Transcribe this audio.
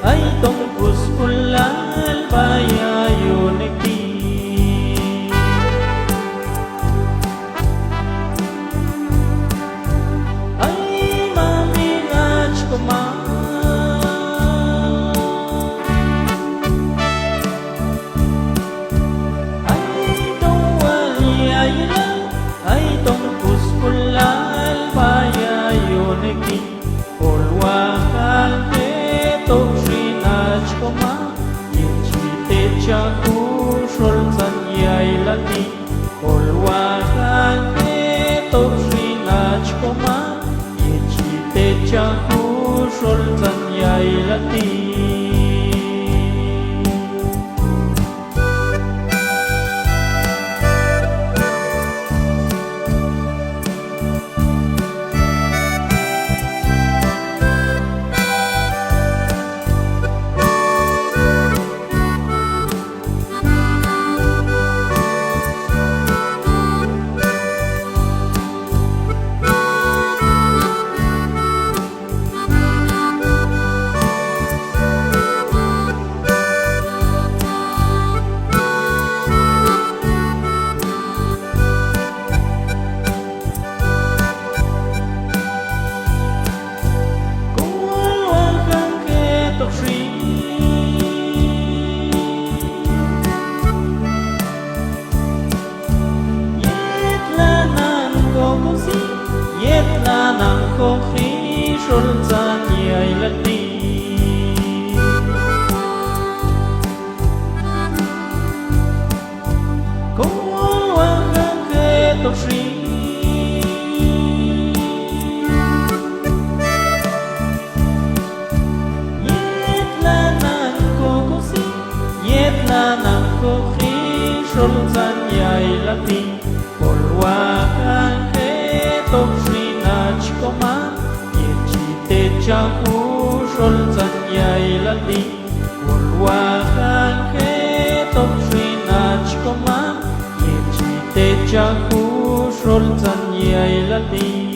ay tungkus kulal bayayo nagdi ay mamingaj kumang ay tungwaliyayla ay tungkus kulal bayayo nagdi kulwakal Toksinaj koma Yinchite chaku Shulzan yailati Kolwakan Toksinaj koma Yinchite chaku Shulzan yailati Nang ko khi Shulzan yailati Kulwakan Tokshi Yetlanan ko khi Shulzan yailati Kulwakan Tokshi Koma Yinchite chaku Shulzan yailati Kulwakan Toksinaj koma Yinchite chaku Shulzan yailati